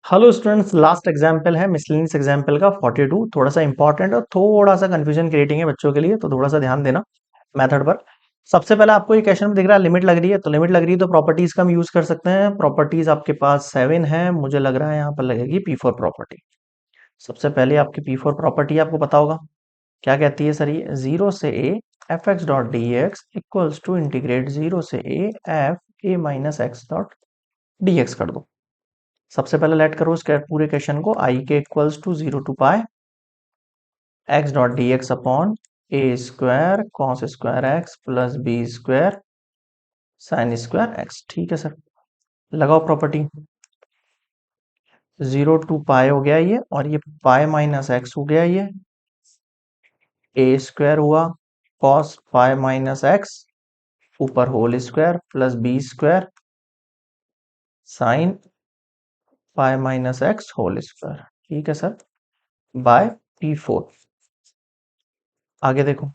Hello students, last example है miscellaneous example का 42। थोड़ा सा इंपॉर्टेंट और थोड़ा सा कंफ्यूजन क्रिएटिंग है बच्चों के लिए, तो थोड़ा सा ध्यान देना मेथड पर। सबसे पहले आपको ये क्वेश्चन में दिख रहा है लिमिट लग रही है, तो लिमिट लग रही है तो प्रॉपर्टीज का हम यूज कर सकते हैं। प्रॉपर्टीज आपके पास 7 है, मुझे लग रहा है यहाँ पर लगेगी P4 प्रॉपर्टी। सबसे पहले आपकी P4 प्रॉपर्टी आपको पता होगा क्या कहती है सर, ये 0 से a F x dot D x equals to integrate 0 से a F A minus x dot D X कर दो। सबसे पहले लेट करो इस पूरे क्वेश्चन को आई के equals to 0 to pi x dot D x upon A square cos square x plus B square sine square X. ठीक है सर, लगाओ प्रॉपर्टी। 0 टू पाई हो गया ये, और ये पाई माइनस एक्स हो गया ये, ए स्क्वायर हुआ कॉस पाई माइनस एक्स ऊपर whole square plus B square sine pi minus x whole square. ठीक है सर, बाय P4। आगे देखो,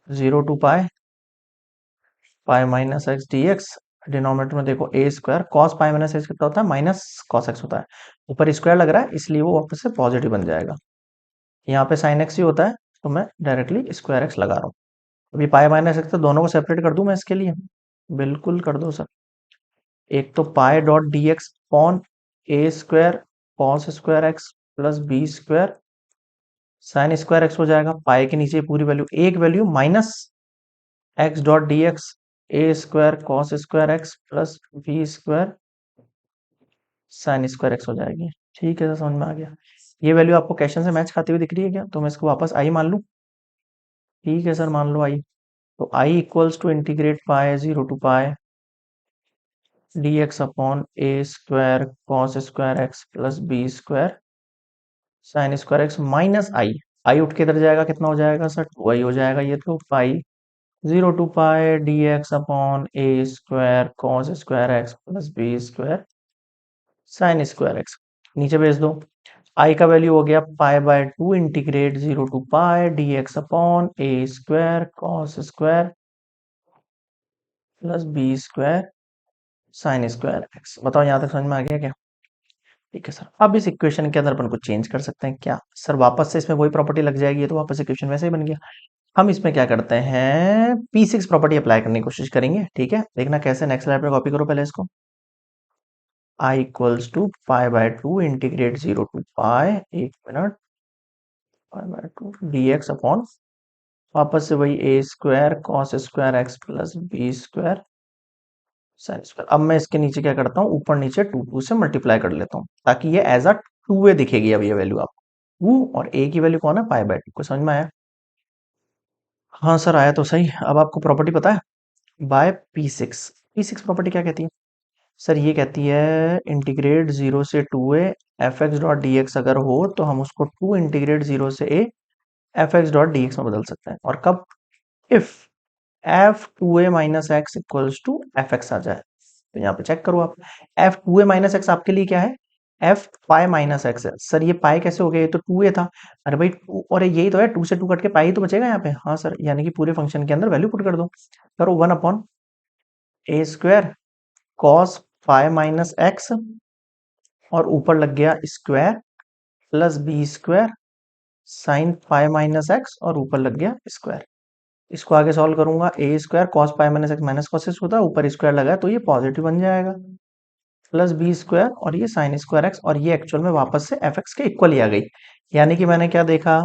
0 to pi pi minus x d x, denominator में देखो a square cos pi minus x कितना होता है, माइनस कॉस एक्स होता है। ऊपर स्क्वायर लग रहा है इसलिए वो वापस से पॉजिटिव बन जाएगा। यहाँ पे साइन एक्स ही होता है, तो मैं डायरेक्टली स्क्वायर एक्स लगा रहा हूँ। अभी पाई माइनस एक्स तो दोनों को सेपरेट कर दूं मैं इसके लिए, बिल्कुल कर दो सर। एक तो pi dot D x upon ए square cos square x plus B square sine square x हो जाएगा। पाई के नीचे पूरी वैल्यू, एक value minus x dot D x a square cos square x plus B square sine square x हो जाएगी। ठीक है, समझ में आ गया। ये वैल्यू आपको क्वेश्चन से मैच खाती हुई दिख रही है क्या, तो मैं इसको वापस आई मान लूं। ठीक है सर, मान लो आई। तो I equals to integrate pi 0 to pi D x upon A square cos square x plus B square sine square x minus I. I उठ के इधर जाएगा, कितना हो जाएगा सर, 2 आई हो जाएगा। ये तो pi 0 to pi D x upon A square cos square x plus B square sine square X. नीचे भेज दो, आई का वैल्यू हो गया pi by 2 integrate 0 to pi D x upon A square cos square plus B square sine square X. बताओ यहाँ तक समझ में आ गया क्या। ठीक है सर, अब इस इक्वेशन के अंदर अपन को चेंज कर सकते हैं क्या सर, वापस से इसमें वही प्रॉपर्टी लग जाएगी, तो वापस इक्वेशन वैसे ही बन गया। हम इसमें क्या करते हैं, P6 प्रॉपर्टी अप्लाई करने की कोशिश करेंगे। ठीक है, देखना कैसे, नेक्स्ट स्लाइड पे कॉपी करो पहले इसको। I equals to pi by 2 integrate 0 to pi, एक minute, pi by 2 d x upon वापस से वही a square cos square x plus B square sine square. अब मैं इसके नीचे क्या करता हूँ, ऊपर नीचे 2 से मल्टीप्लाई कर लेता हूँ ताकि ये एज अ 2 दिखेगी। अब ये वैल्यू आपको 2 और ए की वैल्यू कौन है, पाई बाय 2 को। समझ में आया। हाँ सर, आया तो सही। अब आपको प्रॉपर्टी पता है, बाय P6 प्रॉपर्टी क्या कहती है सर, ये कहती है इंटीग्रेट 0 से 2a F x dot D x अगर हो तो हम उसको 2 इंटीग्रेट 0 से a F x dot D x में बदल सकते हैं। और कब, if f 2a minus x equals to f x आ जाए। तो यहाँ पे चेक करो आप, एफ 2a माइनस एक्स आपके लिए क्या है, एफ पाई माइनस एक्स है। सर ये पाई कैसे हो गया, ये तो 2a था। अरे भाई और यही तो है, 2 से 2 कट के पाई ही तो बचेगा यहाँ पे। हाँ सर, यानी कि पूरे फंक्शन के अंदर वैल्यू पुट कर दो। करो 1 अपॉन ए square cos pi minus x और ऊपर लग गया square plus B square sine pi minus x और ऊपर लग गया स्क्वायर। इसको आगे सॉल्व करूंगा, a square cos pi minus x minus cos x होता है, ऊपर स्क्वायर लगा है तो ये पॉजिटिव बन जाएगा, प्लस बी स्क्वायर और ये साइन स्क्वायर एक्स, और ये एक्चुअल में वापस से एफ एक्स के इक्वल ही आ गई। यानी कि मैंने क्या देखा,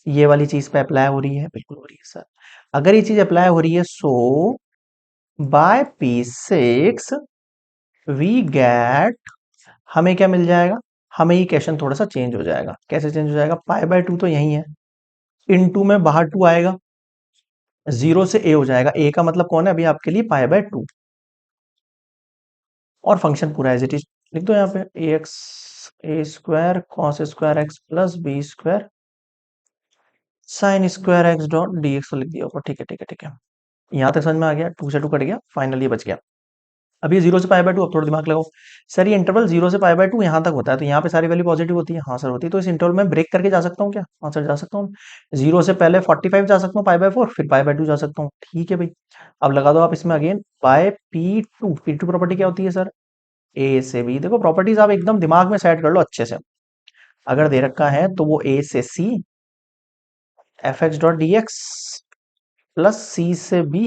ये वाली चीज पे अप्लाई हो रही है, बिल्कुल हो रही है सर। अगर ये चीज अप्लाई हो रही है, सो बाय P6 वी गेट, हमें क्या मिल जाएगा, हमें ये क्वेश्चन थोड़ा सा चेंज हो जाएगा। कैसे चेंज हो जाएगा, पाई बाय 2 तो यही है, इनटू में बाहर 2 आएगा, 0 से a हो जाएगा। a का मतलब कौन है अभी आपके लिए, पाई बाय 2, और फंक्शन पूरा एज इट इज लिख दो यहाँ पे, a x a square cos square x plus B square sine square x dot D x लिख दिया ऊपर। ठीक है ठीक है ठीक है, यहाँ तक समझ में आ गया। 2 से 2 कट गया, फाइनली बच गया। अब ये 0 से पाई बाय 2, अब थोड़ा दिमाग लगाओ सर, ये इंटरवल 0 से पाई बाय 2 यहाँ तक होता है, तो यहाँ पे सारी वैल्यू पॉजिटिव होती है। हाँ सर होती है, तो इस इंटरवल में ब्रेक करके जा सकता हूँ क्या, हाँ सर जा सकता हूँ। 0 से पहले 45 जा सकता हूँ पाई बाय 4, फिर पाई बाय 2 जा सकता हूँ। ठीक है भाई, अब लगा दो आप इसमें अगेन बाय P2 प्रॉपर्टी क्या होती है सर, ए से बी, देखो प्रॉपर्टीज आप एकदम दिमाग में सेट कर लो अच्छे से। अगर दे रखा है तो वो ए से c f x dot D x plus c से b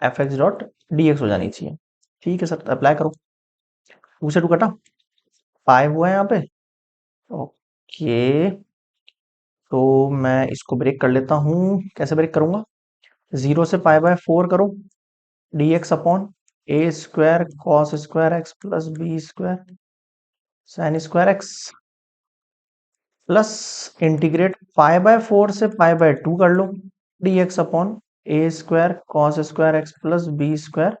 f x dot D x हो जानी चाहिए। ठीक है सर, अप्लाई करो। टू से टू कटा, फाइव हुआ है यहाँ पे। ओके, तो मैं इसको ब्रेक कर लेता हूँ। कैसे ब्रेक करूंगा? जीरो से पाई बाय फोर करो, d x upon A square cos square x plus B square sine square x plus integrate pi by four से पाई बाय टू कर लो, डी एक्स अपॉन ए square cos square x plus B square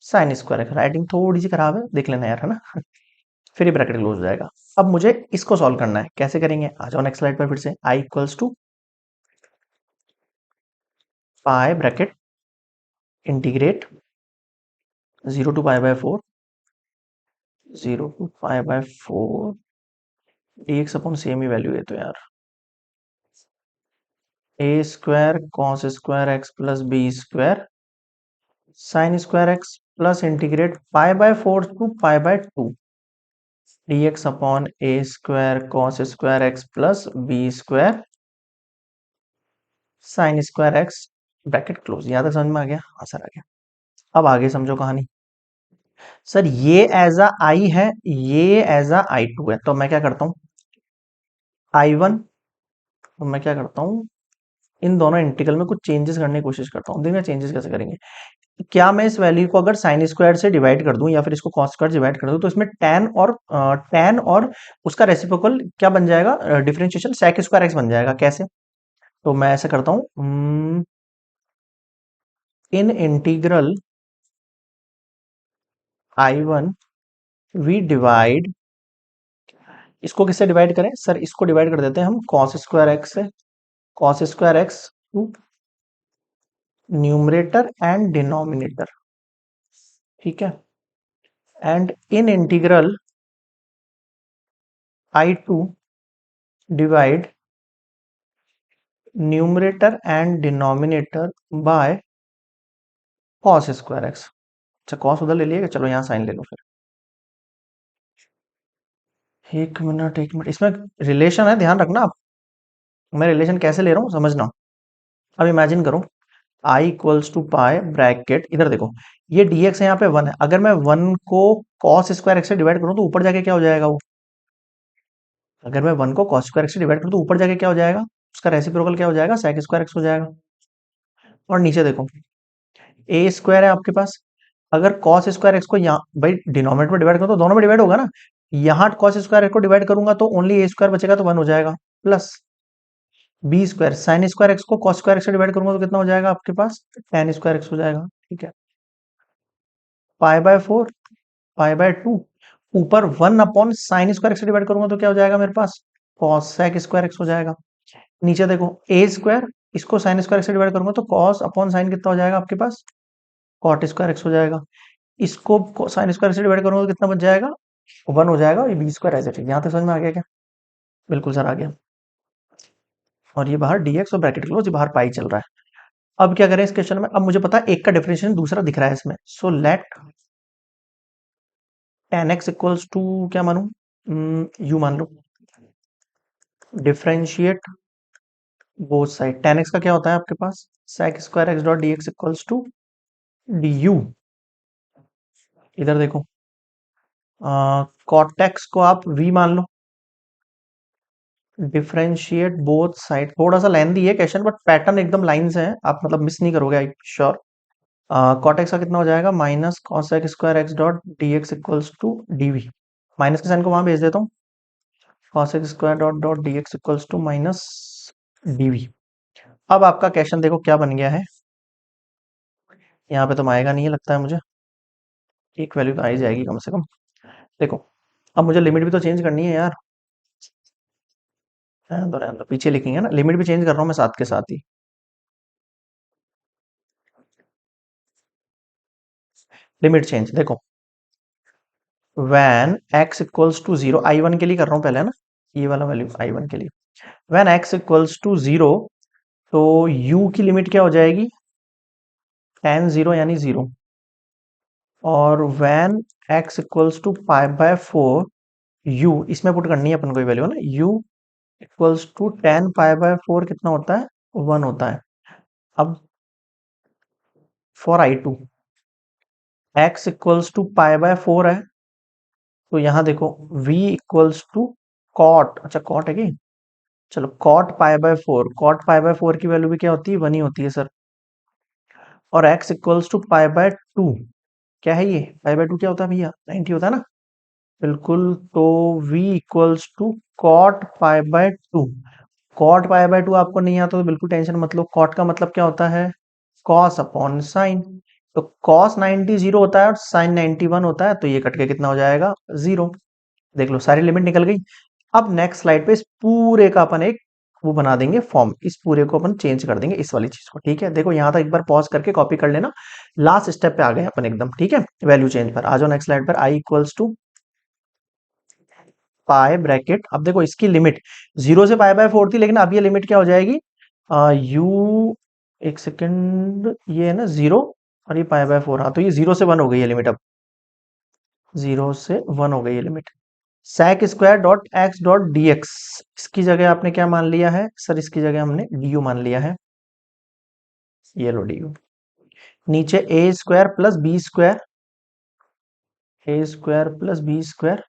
sine square x. Writing थोड़ी सी खराब है, देख लेना यार, है ना। फिर ये ब्रैकेट क्लोज हो जाएगा। अब मुझे इसको सॉल्व करना है, कैसे करेंगे? आ जाओ नेक्स्ट स्लाइड पर फिर से। I equals to pi bracket integrate zero to pi by four, zero to pi by four d x upon same ही वैल्यू है तो यार, a square cos square x plus B square sine square x plus integrate pi by four to pi by two d x upon A square cos square x plus B square sine square x bracket close. यहां तक समझ में आ गया? हाँ sir आ गया। अब आगे समझो कहानी। सर ये एज अ आई है, ये एज अ आई टू है, तो मैं क्या करता हूं? आई वन, तो मैं क्या करता हूं, इन दोनों इंटीग्रल में कुछ चेंजेस करने की कोशिश करता हूँ। देखिए चेंजेस कैसे करेंगे। क्या मैं इस वैल्यू को अगर साइन स्क्वायर से डिवाइड कर दूं या फिर इसको कॉस स्क्वायर डिवाइड कर दूं, तो इसमें tan और उसका रेसिप्रोकल क्या बन जाएगा? डिफरेंशिएशन sec स्क्वायर एक्स बन जाएगा। कैसे? तो मैं ऐसे करता हूं, in integral I one we divide, इसको किससे डिवाइड करें सर? इसको डिवाइड कर देते हैं हम कॉस स्क्वायर एक्स से, cos square X to numerator and denominator. ठीक है, and in integral I to divide numerator and denominator by cos square X. अच्छा कॉस उधर ले लिएगा, चलो यहाँ साइन ले लो फिर। एक मिनट एक मिनट, इसमें रिलेशन है, ध्यान रखना आप। मैं रिलेशन कैसे ले रहा हूँ समझना। अब इमेजिन करो आई इक्वल्स टू पाई ब्रैकेट, इधर देखो ये dx है, यहाँ पे वन है। अगर मैं वन को कॉस स्क्वायर एक्स से डिवाइड करूँ तो ऊपर जाके क्या हो जाएगा वो? अगर मैं वन को कॉस स्क्वायर एक्स से डिवाइड करूँ तो ऊपर जाके क्या हो जाएगा? उसका रेसिप्रोकल क्या हो जाएगा? sec स्क्वायर एक्स हो जाएगा। और नीचे देखो ए स्क्वायर है आपके पास, अगर कॉस स्क्वायर एक्स को यहाँ भाई डिनोमिनेटर में डिवाइड करो तो दोनों में डिवाइड होगा ना। यहाँ कॉस स्क्वायर एक्स को डिवाइड करूंगा तो ओनली ए स्क्वायर बचेगा, तो वन हो जाएगा। Plus B square sine square X को कॉस स्क्वायर एक्स से डिवाइड करूंगा तो कितना हो जाएगा आपके पास? tan स्क्वायर एक्स हो जाएगा। ठीक है, pi by four pi by two, ऊपर one upon sine square x से डिवाइड करूंगा तो क्या हो जाएगा मेरे पास? कॉस सेक स्क्वायर एक्स हो जाएगा। नीचे देखो ए स्क्वायर, इसको साइन स्क्वायर एक्स से डिवाइड करूंगा तो कॉस अपॉन साइन कितना हो जाएगा आपके पास? कॉट स्क्वायर एक्स हो जाएगा। इसको साइन स्क्वायर से डिवाइड करूंगा तो कितना बच जाएगा? वन हो जाएगा। ये B square as it is. यहाँ तक समझ में आ गया क्या? बिल्कुल सर आ गया। और ये बाहर dx और ब्रैकेट क्लोज, ये बाहर पाई चल रहा है। अब क्या करें इस क्वेश्चन में? अब मुझे पता है एक का डिफरेंशिएशन दूसरा दिख रहा है इसमें, so let tan x equals to क्या मानूं? यू मान लो। Differentiate both side, tan x का क्या होता है आपके पास? sec square x dot D x equals to d u. इधर देखो cot x को आप v मान लो। डिफरेंशिएट बोथ साइड, थोड़ा सा लेंथी है क्वेश्चन बट पैटर्न एकदम लाइन से है, आप मतलब मिस नहीं करोगे, आई श्योर। कॉट एक्स का कितना हो जाएगा? Minus cos X square x dot D x equals to D V. Minus के साइन को वहां भेज देता हूँ, cos X square dot dot D x equals to minus D V. अब आपका क्वेश्चन देखो क्या बन गया है। यहाँ पे तो आएगा नहीं है लगता है मुझे, एक वैल्यू तो आ ही जाएगी कम से कम। देखो अब मुझे लिमिट भी तो चेंज करनी है यार। रहने दो, पीछे लिखेंगे ना, लिमिट भी चेंज कर रहा हूँ मैं साथ के साथ ही। लिमिट चेंज देखो, when x equals to zero, I one के लिए कर रहा हूँ पहले, है ना, ये वाला वैल्यू आई वन के लिए। When x equals to zero, तो u की लिमिट क्या हो जाएगी? tan जीरो यानी जीरो, और when x equals to pi by 4 u इसमें पुट करनी है अपन को वैल्यू ना, u equals to 10 pi by 4 कितना होता है, 1 होता है। अब for i2 x equals to pi by 4 है, तो यहां देखो v इक्वल्स टू कॉट, अच्छा कॉट है कि, चलो cot pi by 4, cot pi by 4 की वैल्यू भी क्या होती है, 1 ही होती है सर। और x equals to pi by 2, क्या है ये, पाई बाय 2 क्या होता है भैया, 90 होता है ना, बिल्कुल। तो v equals to cot pi by 2, cot pi by 2 आपको नहीं आता तो बिल्कुल टेंशन मत लो, कॉट का मतलब क्या होता है, कॉस अपॉन साइन। तो कॉस 90 जीरो होता है और साइन 91 होता है, तो ये कट के कितना हो जाएगा, जीरो। देख लो सारी लिमिट निकल गई। अब नेक्स्ट स्लाइड पे इस पूरे का अपन एक वो बना देंगे फॉर्म, इस पूरे को अपन चेंज कर देंगे इस वाली चीज को, ठीक है। देखो यहां तक एक बार पॉज करके कॉपी कर लेना, लास्ट स्टेप पे आ गए अपन एकदम, ठीक है। वैल्यू चेंज पर आ जाओ, नेक्स्ट स्लाइड पर, आई इक्वल्स टू पाई ब्रैकेट, अब देखो इसकी लिमिट 0 से पाई बाय 4 थी, लेकिन अब ये लिमिट क्या हो जाएगी, यू, एक सेकंड, ये है ना 0 और ये पाई बाय 4, हाँ तो ये 0 से 1 हो गई है लिमिट, अब 0 से 1 हो गई है limit. sec square dot x dot D x, इसकी जगह आपने क्या मान लिया है सर, इसकी जगह हमने डी यू मान लिया है, ये लो डी यू। नीचे ए स्क्वायर प्लस बी स्क्वायर, ए स्क्वायर प्लस बी स्क्वायर,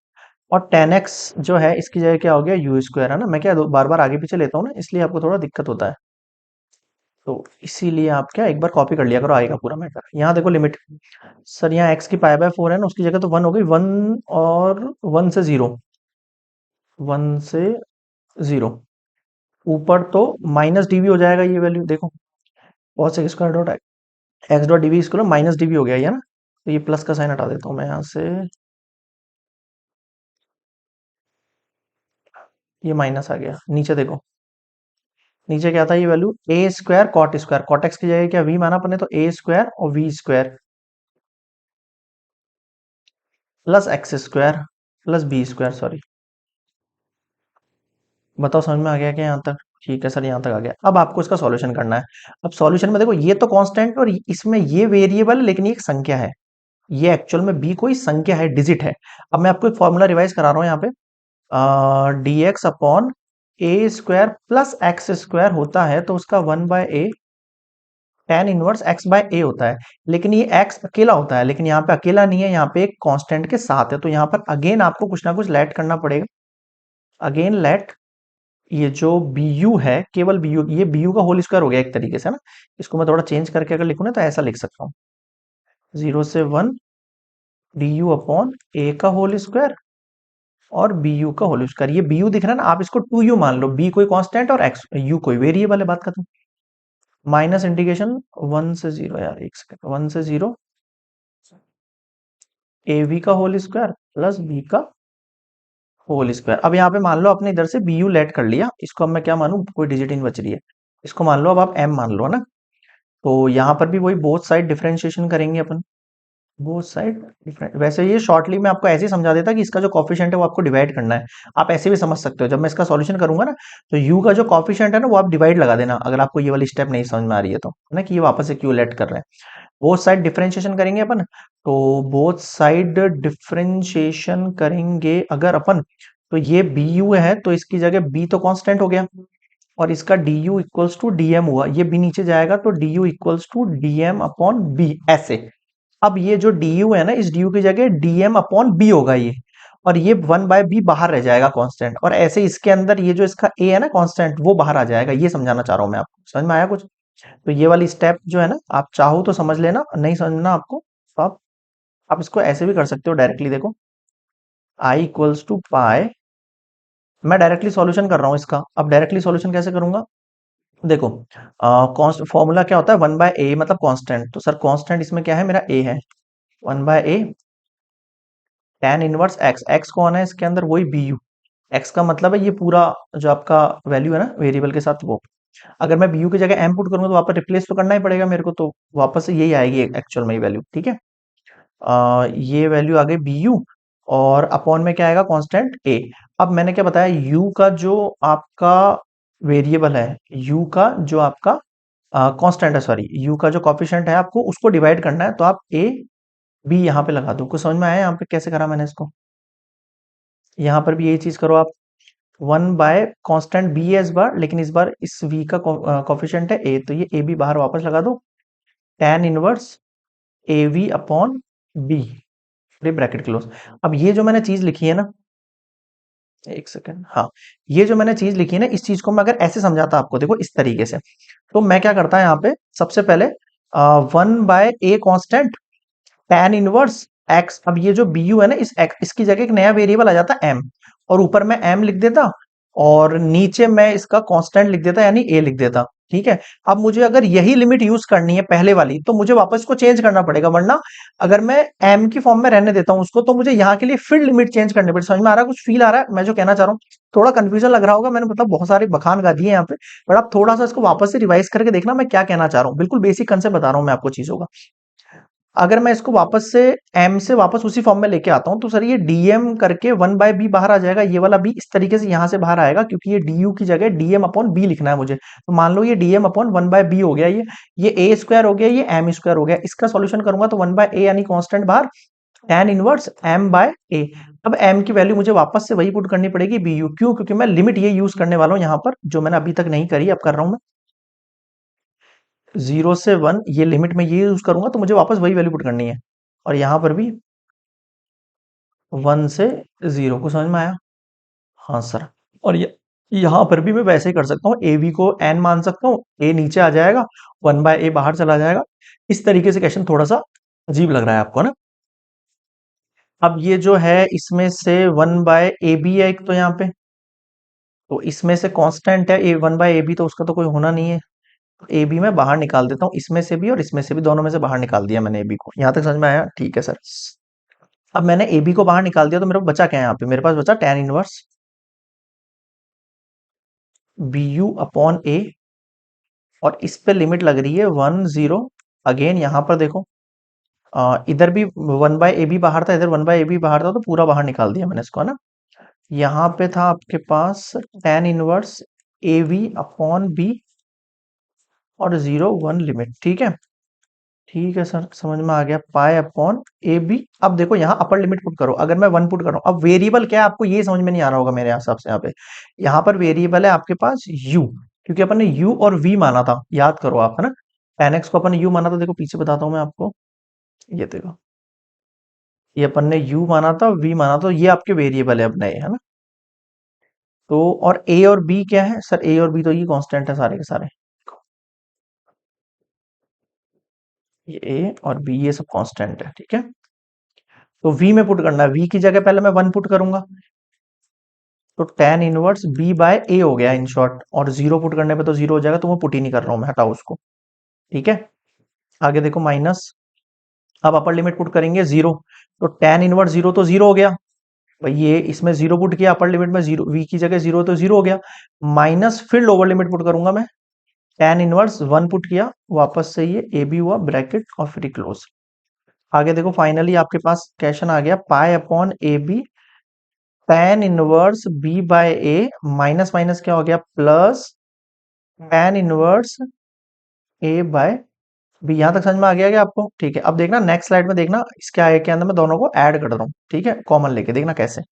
और टेन एक्स जो है इसकी जगह क्या हो गया, यू स्क्वायर, है ना। मैं क्या बार बार आगे पीछे लेता हूँ ना, इसलिए आपको थोड़ा दिक्कत होता है, तो इसीलिए आप क्या एक बार कॉपी कर लिया करो, आएगा पूरा मैटर। यहाँ देखो लिमिट, सर यहाँ एक्स की पाई बाय 4 है ना, उसकी जगह तो 1 हो गई, 1 और 1 से 0, 1 से 0, ऊपर तो माइनस डीवी हो जाएगा ये वैल्यू, देखो cos x square dot x dot DV इसको माइनस डीवी हो गया ये ना, तो ये प्लस का साइन हटा देता हूँ मैं यहाँ से, ये माइनस आ गया, नीचे देखो, नीचे क्या था ये value, a square cot square, cot x की जगह क्या वी माना अपने, तो ए स्क्वायर और v square plus x square plus B square, sorry. बताओ समझ में आ गया क्या यहाँ तक, ठीक है सर यहाँ तक आ गया। अब आपको इसका सॉल्यूशन करना है। अब सॉल्यूशन में देखो ये तो कांस्टेंट और इसमें ये वेरिएबल है, लेकिन ये एक संख्या है, ये एक्चुअल में बी कोई संख्या है, डिजिट है। अब मैं आपको एक फॉर्मूला रिवाइज करा रहा हूँ यहाँ पे, डी एक्स अपॉन ए स्क्वायर प्लस एक्स स्क्वायर होता है, तो उसका 1/a tan inverse x by a होता है। लेकिन ये x अकेला होता है, लेकिन यहाँ पे अकेला नहीं है, यहाँ पे एक कांस्टेंट के साथ है, तो यहाँ पर अगेन आपको कुछ ना कुछ लेट करना पड़ेगा। अगेन लेट, ये जो बी यू है, केवल बी यू, ये बी यू का होल स्क्वायर हो गया एक तरीके से ना, इसको मैं थोड़ा चेंज करके अगर लिखूँ ना, तो ऐसा लिख सकता हूँ, 0 से 1 डी यू अपॉन ए का होल स्क्वायर और बी यू का होल स्क्वायर। ये बी यू दिख रहा है ना, आप इसको 2u मान लो, बी कोई कांस्टेंट और एक्स यू कोई वेरिएबल है, बात खत्म। माइनस इंटीग्रेशन 1 से 0, यार एक सेकंड, 1 से 0 ए वी का होल स्क्वायर प्लस बी का होल स्क्वायर। अब यहाँ पे मान लो आपने इधर से बी यू लेट कर लिया, इसको अब मैं क्या मानूं, कोई डिजिट इन बच रही है, इसको मान लो अब आप एम मान लो, है ना। तो यहाँ पर भी वही बोथ साइड डिफरेंशिएशन करेंगे अपन, बोथ साइड डिफरेंट। वैसे ये शॉर्टली मैं आपको ऐसे ही समझा देता कि इसका जो कॉफिशिएंट है वो आपको डिवाइड करना है, आप ऐसे भी समझ सकते हो। जब मैं इसका सॉल्यूशन करूंगा ना, तो u का जो कॉफिशिएंट है ना, वो आप डिवाइड लगा देना, अगर आपको ये वाली स्टेप नहीं समझ में आ रही है तो, है ना, कि ये वापस से क्यों लेट कर रहे हैं। बोथ साइड डिफरेंशिएशन करेंगे अपन, तो बोथ साइड डिफरेंशिएशन करेंगे अगर अपन, तो ये बी यू है, तो इसकी जगह b तो कांस्टेंट हो गया, और इसका D U equals to D M हुआ, ये b नीचे जाएगा, तो D U equals to D M upon B, ऐसे। अब ये जो डी यू है ना, इस डी यू की जगह डी एम अपॉन बी होगा ये, और ये 1/b बाहर रह जाएगा कांस्टेंट, और ऐसे इसके अंदर ये जो इसका a है ना कांस्टेंट, वो बाहर आ जाएगा। ये समझाना चाह रहा हूं मैं आपको, समझ में आया कुछ। तो ये वाली स्टेप जो है ना, आप चाहो तो समझ लेना, नहीं समझना आपको तो आप इसको ऐसे भी कर सकते हो डायरेक्टली। देखो i इक्वल्स टू पाई, मैं डायरेक्टली सॉल्यूशन कर रहा हूँ इसका। अब डायरेक्टली सॉल्यूशन कैसे करूंगा, देखो कॉन्स्ट फॉर्मूला क्या होता है, 1/a मतलब कांस्टेंट, तो सर कांस्टेंट इसमें क्या है, मेरा a है, 1/a tan inverse x, x कौन है इसके अंदर, वही बी यू, x का मतलब है ये पूरा जो आपका वैल्यू है ना वेरिएबल के साथ, वो। अगर मैं बी यू की जगह m पुट करूंगा तो वापस रिप्लेस तो करना ही पड़ेगा मेरे को, तो वापस से यही आएगी एक्चुअल में ये वैल्यू, ठीक है। ये वैल्यू आ गई बी यू, और अपॉन में क्या आएगा, कांस्टेंट a। अब मैंने क्या बताया, u का जो आपका वेरिएबल है, u का जो आपका कांस्टेंट है, सॉरी, u का जो कॉफिशिएंट है, आपको उसको डिवाइड करना है, तो आप a बी यहाँ पे लगा दो, कुछ समझ में आया यहाँ पे कैसे करा मैंने इसको? यहाँ पर भी यही चीज करो आप, 1/कांस्टेंट बी है इस बार, लेकिन इस बार इस वी का कॉफिशिएंट है ए, तो ये ए बी बाहर वापस लगा दो, tan inverse A V upon B, bracket close. अब ये जो मैंने चीज लिखी है ना, एक सेकंड, हाँ, ये जो मैंने चीज लिखी है ना, इस चीज को मैं अगर ऐसे समझाता आपको, देखो इस तरीके से, तो मैं क्या करता है यहाँ पे, सबसे पहले 1/a constant tan inverse x, अब ये जो बी यू है ना, इसकी जगह एक नया वेरिएबल आ जाता है एम, और ऊपर मैं एम लिख देता, और नीचे मैं इसका कांस्टेंट लिख देता, यानी ए लिख देता। ठीक है, अब मुझे अगर यही लिमिट यूज करनी है पहले वाली, तो मुझे वापस इसको चेंज करना पड़ेगा, वरना अगर मैं एम की फॉर्म में रहने देता हूं उसको, तो मुझे यहाँ के लिए फिर लिमिट चेंज करनी पड़ेगी। समझ में आ रहा है, कुछ फील आ रहा है मैं जो कहना चाह रहा हूँ? थोड़ा कंफ्यूजन लग रहा होगा, मैंने मतलब बहुत सारे बखान गा दिए यहाँ पे, बट आप थोड़ा सा इसको वापस से रिवाइज करके देखना मैं क्या कहना चाह रहा हूँ, बिल्कुल बेसिक कंसेप्ट बता रहा हूँ मैं आपको चीजों का। अगर मैं इसको वापस से एम से वापस उसी फॉर्म में लेके आता हूं, तो सर ये डीएम करके 1/b बाहर आ जाएगा, ये वाला बी इस तरीके से यहां से बाहर आएगा, क्योंकि ये डी यू की जगह डीएम अपॉन बी लिखना है मुझे, तो मान लो ये डीएम अपॉन 1/b हो गया, ये ए स्क्वायर हो गया, ये एम स्क्वायर हो गया। इसका सॉल्यूशन करूंगा तो 1/a यानी कांस्टेंट बाहर, tan इनवर्स m बाय ए। अब m की वैल्यू मुझे वापस से वही पुट करनी पड़ेगी बी यू, क्यों? क्योंकि मैं लिमिट ये यूज करने वाला हूं यहाँ पर, जो मैंने अभी तक नहीं करी, अब कर रहा हूं मैं, 0 से 1, ये लिमिट में ये यूज करूंगा, तो मुझे वापस वही वैल्यू पुट करनी है, और यहां पर भी 1 से 0 को समझ में आया? हाँ सर। और ये यहाँ पर भी मैं वैसे ही कर सकता हूँ, ए वी को एन मान सकता हूँ, ए नीचे आ जाएगा, 1/a बाहर चला जाएगा। इस तरीके से क्वेश्चन थोड़ा सा अजीब लग रहा है आपको ना? अब ये जो है इसमें से 1/ab है एक, तो यहाँ पे, तो इसमें से कांस्टेंट है ए 1/ab, तो उसका तो कोई होना नहीं है, तो ए बी मैं बाहर निकाल देता हूँ, इसमें से भी और इसमें से भी, दोनों में से बाहर निकाल दिया मैंने ए बी को। यहाँ तक समझ में आया? ठीक है सर। अब मैंने ए बी को बाहर निकाल दिया, तो मेरे को बचा क्या है यहाँ पे? मेरे पास बचा tan inverse b u upon a, और इस पे लिमिट लग रही है 1 0। अगेन यहाँ पर देखो, इधर भी 1/ab बाहर था, इधर 1/ab बाहर था, तो पूरा बाहर निकाल दिया मैंने इसको, है ना? यहाँ पे था आपके पास tan inverse A V upon B, और 0 1 लिमिट। ठीक है, ठीक है सर, समझ में आ गया, पाई अपॉन ए बी। अब देखो यहाँ अपर लिमिट पुट करो, अगर मैं 1 पुट कर रहा हूँ, अब वेरिएबल क्या है आपको ये समझ में नहीं आ रहा होगा मेरे हिसाब से। यहाँ पे, यहाँ पर वेरिएबल है आपके पास u, क्योंकि अपन ने u और v माना था, याद करो आप, है ना? tan x को अपन ने u माना था, देखो पीछे बताता हूँ मैं आपको, ये देखो, ये अपन ने u माना था, v माना, तो ये आपके वेरिएबल है अब नए, है ना? तो और a और b क्या है सर? a और b तो ये कांस्टेंट है सारे के सारे, ये a और b ये सब कांस्टेंट है। ठीक है, तो v में पुट करना है, v की जगह पहले मैं 1 पुट करूंगा, तो tan इनवर्स b बाय ए हो गया इन शॉर्ट, और 0 पुट करने पे तो 0 हो जाएगा, तो मैं पुट ही नहीं कर रहा हूं, मैं हटाओ उसको। ठीक है, आगे देखो माइनस, अब अपर लिमिट पुट करेंगे 0, तो tan इनवर्स 0 तो 0 हो गया भाई, ये इसमें 0 पुट किया, अपर लिमिट में 0, v की जगह 0 तो 0 हो गया, माइनस फिर लोअर लिमिट पुट करूंगा मैं, tan इनवर्स 1 पुट किया, वापस से ये ए बी हुआ, ब्रैकेट और फिर क्लोज। आगे देखो फाइनली आपके पास क्वेश्चन आ गया, pi upon A B tan inverse B by A, minus minus क्या हो गया, plus tan inverse A by B. यहां तक समझ में आ गया क्या आपको? ठीक है, अब देखना नेक्स्ट स्लाइड में, देखना इसके आगे के अंदर मैं दोनों को ऐड कर रहा हूँ, ठीक है, कॉमन लेके, देखना कैसे।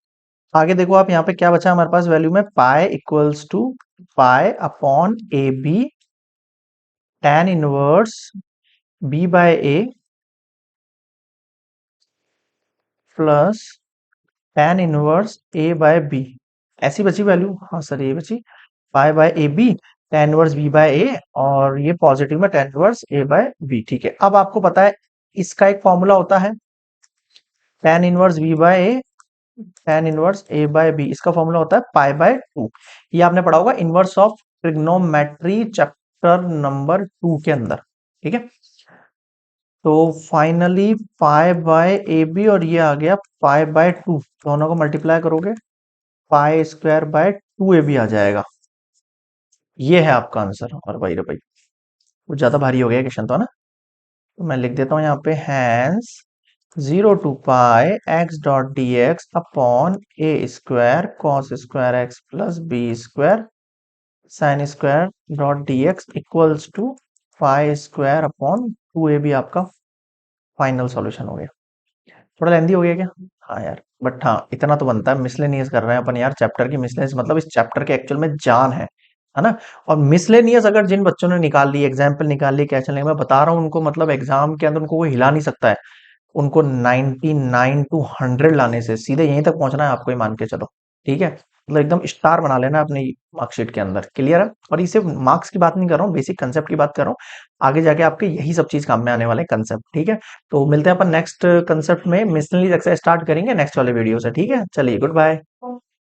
आगे देखो आप, यहाँ पे क्या बचा हमारे पास वैल्यू में, pi equals to pi upon A B tan inverse B by a plus tan inverse A by b, ऐसी बची वैल्यू? हाँ सर ये बची, pi by A B tan inverse B by a, और ये पॉजिटिव में tan inverse A by b. ठीक है, अब आपको पता है इसका एक फॉर्मूला होता है, tan inverse B by A, tan inverse A by B, इसका फॉर्मूला होता है पाई बाय 2। ये आपने पढ़ा होगा inverse of trigonometry chapter number 2 के अंदर। ठीक है, तो finally pi by A B, और ये आ गया पाई बाय 2, दोनों को मल्टीप्लाई करोगे, pi square by 2 A b आ जाएगा। ये है आपका आंसर। और भाई रे भाई, कुछ ज्यादा भारी हो गया क्वेश्चन तो, है ना? तो मैं लिख देता हूँ यहाँ पे, hence 0 to pi x dot D x upon A square cos square x plus B square sine square dot D x equals to pi square upon 2 A B, आपका फाइनल सॉल्यूशन हो गया। थोड़ा लेंदी हो गया क्या? हाँ यार, बट हाँ इतना तो बनता है, मिसलेनियस कर रहे हैं अपन यार चैप्टर की। मिसलेनियस मतलब इस चैप्टर के एक्चुअल में जान है ना। और मिसलेनियस अगर जिन बच्चों ने निकाल ली, एग्जाम्पल निकाल ली, क्या चलेंगे, मैं बता रहा हूँ उनको, मतलब एग्जाम के अंदर उनको कोई हिला नहीं सकता है। उनको 99 टू 100 लाने से सीधे यहीं तक पहुंचना है आपको, ही मान के चलो। ठीक है, मतलब एकदम स्टार बना लेना है अपनी मार्कशीट के अंदर। क्लियर है? और इसे मार्क्स की बात नहीं कर रहा हूँ, बेसिक कंसेप्ट की बात कर रहा हूँ। आगे जाके आपके यही सब चीज काम में आने वाले कंसेप्ट। ठीक है, तो मिलते हैं अपन नेक्स्ट कंसेप्ट में, मिसलिनियस एक्सरसाइज स्टार्ट करेंगे नेक्स्ट वाले वीडियो से। ठीक है, चलिए गुड बाय।